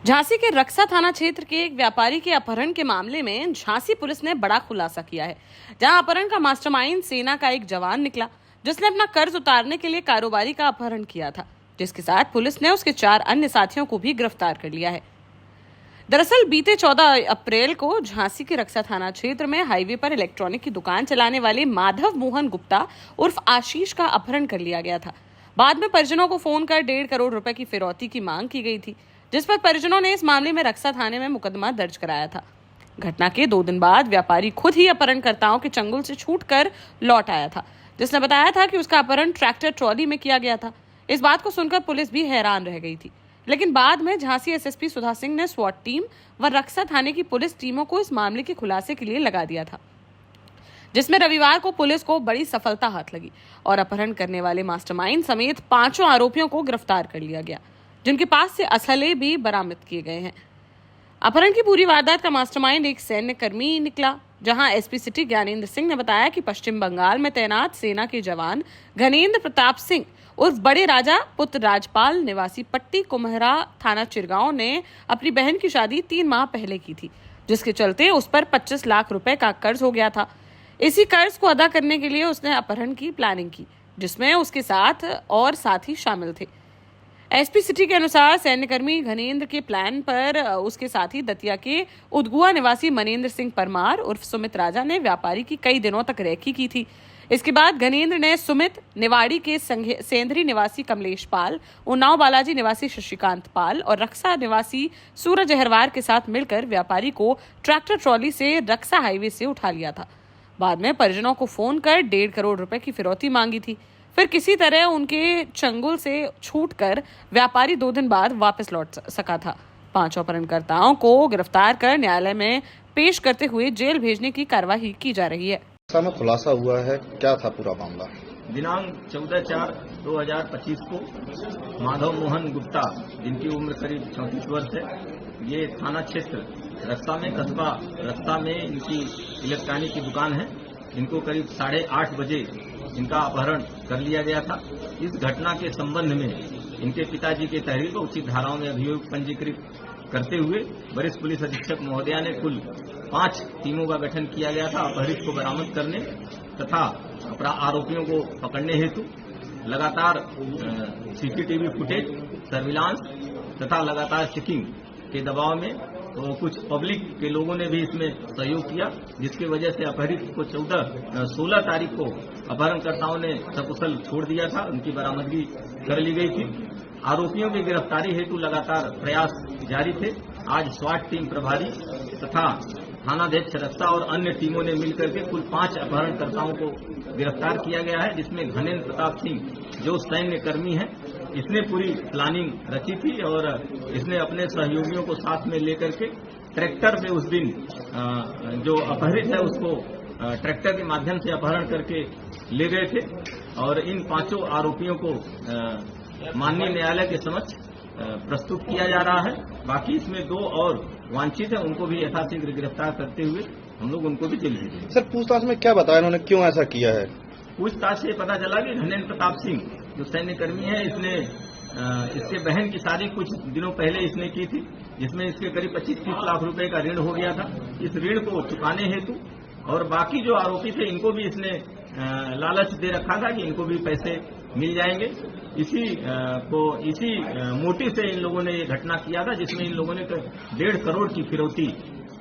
झांसी के रक्सा थाना क्षेत्र के एक व्यापारी के अपहरण के मामले में झांसी पुलिस ने बड़ा खुलासा किया है। जहां अपहरण का मास्टरमाइंड सेना का एक जवान निकला, जिसने अपना कर्ज उतारने के लिए कारोबारी का अपहरण किया था, जिसके साथ पुलिस ने उसके 4 अन्य साथियों को भी गिरफ्तार कर लिया है। दरअसल बीते 14 अप्रैल को झांसी के रक्सा थाना क्षेत्र में हाईवे पर इलेक्ट्रॉनिक की दुकान चलाने वाले माधव मोहन गुप्ता उर्फ आशीष का अपहरण कर लिया गया था। बाद में परिजनों को फोन कर 1.5 करोड़ रुपए की फिरौती की मांग की गई थी, जिस पर परिजनों ने इस मामले में रक्सा थाने में मुकदमा दर्ज कराया था। घटना के 2 दिन बाद व्यापारी खुद ही अपहरणकर्ताओं के चंगुल से छूटकर लौट आया था, जिसने बताया था कि उसका अपहरण ट्रैक्टर ट्रॉली में किया गया था। इस बात को सुनकर पुलिस भी हैरान रह गई थी, लेकिन बाद में झांसी एसएसपी सुधा सिंह ने स्वॉट टीम व रक्सा थाने की पुलिस टीमों को इस मामले के खुलासे के लिए लगा दिया था, जिसमें रविवार को पुलिस को बड़ी सफलता हाथ लगी और अपहरण करने वाले मास्टरमाइंड समेत 5 आरोपियों को गिरफ्तार कर लिया गया, जिनके पास से असले भी बरामद किए गए हैं। अपहरण की पूरी वारदात का मास्टरमाइंड एक सैन्य कर्मी निकला, जहां एसपी सिटी ज्ञानेंद्र सिंह ने बताया कि पश्चिम बंगाल में तैनात सेना के जवान घनेन्द्र प्रताप सिंह उर्फ बड़े राजा पुत्र राजपाल निवासी पट्टी कुम्हरा थाना चिरगांव ने अपनी बहन की शादी 3 माह पहले की थी, जिसके चलते उस पर 25 लाख रुपए का कर्ज हो गया था। इसी कर्ज को अदा करने के लिए उसने अपहरण की प्लानिंग की, जिसमें उसके साथ और साथी शामिल थे। एसपी सिटी के अनुसार सैन्यकर्मी घनेन्द्र के प्लान पर उसके साथी दतिया के उदगुआ निवासी मनेन्द्र सिंह परमार उर्फ सुमित राजा ने व्यापारी की कई दिनों तक रेकी की थी। इसके बाद घनेन्द्र ने सुमित, निवाड़ी के सेंधरी निवासी कमलेश पाल, उन्नाव बालाजी निवासी शशिकांत पाल और रक्सा निवासी सूरज अहरवार के साथ मिलकर व्यापारी को ट्रैक्टर ट्रॉली से रक्सा हाईवे से उठा लिया था। बाद में परिजनों को फोन कर 1.5 करोड़ रुपए की फिरौती मांगी थी। फिर किसी तरह उनके चंगुल से छूटकर व्यापारी 2 दिन बाद वापस लौट सका था। 5 अपहरणकर्ताओं को गिरफ्तार कर न्यायालय में पेश करते हुए जेल भेजने की कार्यवाही की जा रही है। में खुलासा हुआ है, क्या था पूरा मामला? दिनांक 14/4/2025 को माधव मोहन गुप्ता, जिनकी उम्र करीब 34 वर्ष है, ये थाना क्षेत्र रस्ता में कस्बा रस्ता में इनकी इलेक्ट्रॉनिक की दुकान है। इनको करीब 8:30 बजे इनका अपहरण कर लिया गया था। इस घटना के संबंध में इनके पिताजी के तहरीर को उचित धाराओं में अभियोग पंजीकृत करते हुए वरिष्ठ पुलिस अधीक्षक महोदया ने कुल 5 टीमों का गठन किया गया था अपहरित को बरामद करने तथा आरोपियों को पकड़ने हेतु। लगातार सीसीटीवी फुटेज, सर्विलांस तथा लगातार चेकिंग के दबाव में तो कुछ पब्लिक के लोगों ने भी इसमें सहयोग किया, जिसकी वजह से अपहरित को 16 तारीख को अपहरणकर्ताओं ने सकुशल छोड़ दिया था। उनकी बरामदगी कर ली गई थी। आरोपियों की गिरफ्तारी हेतु लगातार प्रयास जारी थे। आज स्वाट टीम प्रभारी तथा थानाध्यक्ष रक्सा और अन्य टीमों ने मिलकर के कुल 5 अपहरणकर्ताओं को गिरफ्तार किया गया है, जिसमें घनेन्द्र प्रताप सिंह जो सैन्य कर्मी है, इसने पूरी प्लानिंग रची थी और इसने अपने सहयोगियों को साथ में लेकर के ट्रैक्टर पे उस दिन जो अपहरित है उसको ट्रैक्टर के माध्यम से अपहरण करके ले गए थे और इन 5 आरोपियों को माननीय न्यायालय के समक्ष प्रस्तुत किया जा रहा है। बाकी इसमें 2 और वांछित है, उनको भी यथाशीघ्र गिरफ्तार करते हुए हम लोग उनको भी जेल भेजेंगे। सर, पूछताछ में क्या बताया इन्होंने, क्यों ऐसा किया है? पूछताछ से पता चला कि घनेन्द्र प्रताप सिंह जो सैन्य कर्मी है, इसने इसके बहन की शादी कुछ दिनों पहले इसने की थी, जिसमें इसके करीब 25-30 लाख रुपए का ऋण हो गया था। इस ऋण को चुकाने हेतु और बाकी जो आरोपी थे इनको भी इसने लालच दे रखा था कि इनको भी पैसे मिल जाएंगे। इसी मोटिव से इन लोगों ने ये घटना किया था, जिसमें इन लोगों ने 1.5 करोड़ की फिरौती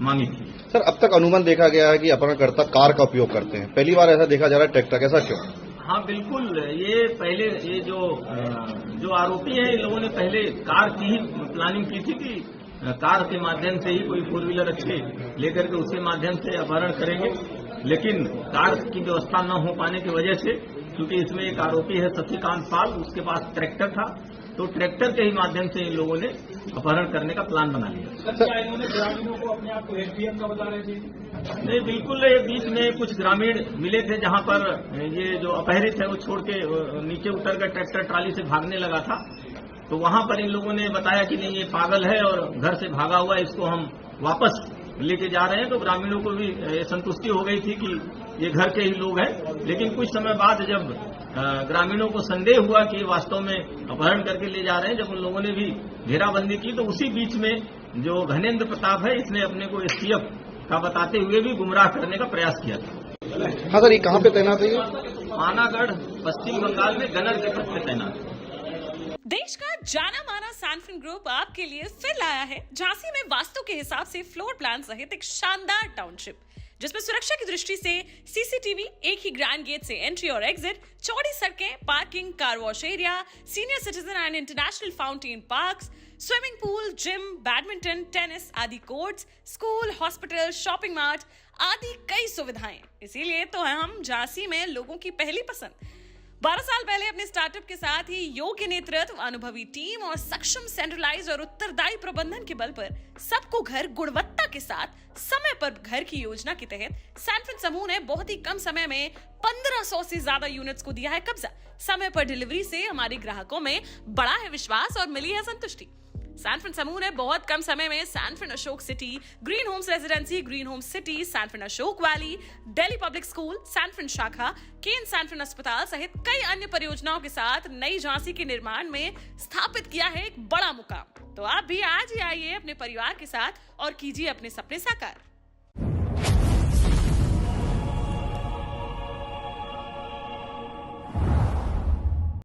मांगी थी। सर, अब तक अनुमान देखा गया है कि अपहरणकर्ता कार का उपयोग करते हैं, पहली बार ऐसा देखा जा रहा है ट्रैक्टर, कैसा क्यों? हाँ बिल्कुल, ये पहले ये जो आरोपी है, इन लोगों ने पहले कार की ही प्लानिंग की थी कि कार के माध्यम से ही कोई 4 व्हीलर अच्छे लेकर के उसके माध्यम से अपहरण करेंगे, लेकिन कार की व्यवस्था न हो पाने की वजह से, क्योंकि इसमें एक आरोपी है शशिकांत पाल, उसके पास ट्रैक्टर था, तो ट्रैक्टर के ही माध्यम से इन लोगों ने अपहरण करने का प्लान बना लिया। क्या इन्होंने ग्रामीणों को अपने आप को एसडीएम का बता रहे थे? नहीं, बिल्कुल। बीच में कुछ ग्रामीण मिले थे जहां पर ये जो अपहरित है वो छोड़ के नीचे उतर कर ट्रैक्टर ट्राली से भागने लगा था, तो वहां पर इन लोगों ने बताया कि नहीं, ये पागल है और घर से भागा हुआ है, इसको हम वापस लेके जा रहे हैं। तो ग्रामीणों को भी संतुष्टि हो गई थी कि ये घर के ही लोग हैं। लेकिन कुछ समय बाद जब ग्रामीणों को संदेह हुआ कि वास्तव में अपहरण करके ले जा रहे हैं, जब उन लोगों ने भी घेराबंदी की, तो उसी बीच में जो घनेन्द्र प्रताप है, इसने अपने को एसटीएफ का बताते हुए भी गुमराह करने का प्रयास किया था। हाँ सर, ये कहाँ पे तैनात है? पानागढ़ पश्चिम बंगाल में गनर के पद पे तैनात। देश का जाना माना सैनफिन ग्रुप आपके लिए फिर लाया है झांसी में वास्तु के हिसाब से फ्लोर प्लान सहित एक शानदार टाउनशिप, जिसमें सुरक्षा की दृष्टि से सीसीटीवी, एक ही ग्रैंड गेट से एंट्री और एग्जिट, चौड़ी सड़कें, parking, car wash area, senior citizen and international fountain parks, swimming pool, gym, badminton, tennis आदि courts, school, hospital, shopping mart आदि कई सुविधाएं। इसीलिए तो हम झांसी में लोगों की पहली पसंद। 12 साल पहले अपने स्टार्टअप के साथ ही योग्य नेतृत्व, अनुभवी टीम और सक्षम सेंट्रलाइज और उत्तरदायी प्रबंधन के बल पर सबको घर गुणवत्ता के साथ समय पर घर की योजना के तहत सैनफिन समूह ने बहुत ही कम समय में 1500 से ज्यादा यूनिट्स को दिया है कब्जा। समय पर डिलीवरी से हमारे ग्राहकों में बड़ा है विश्वास और मिली है संतुष्टि। सैनफिन समूह ने बहुत कम समय में Sanfin Ashok City, Green Homes Residency, Green Homes City, Sanfin Ashok Valley, Delhi Public School, Sanfin शाखा, केन सैनफिन अस्पताल सहित कई अन्य परियोजनाओं के साथ नई झांसी के निर्माण में स्थापित किया है एक बड़ा मुकाम। तो आप भी आज ही आइए अपने परिवार के साथ और कीजिए अपने सपने साकार।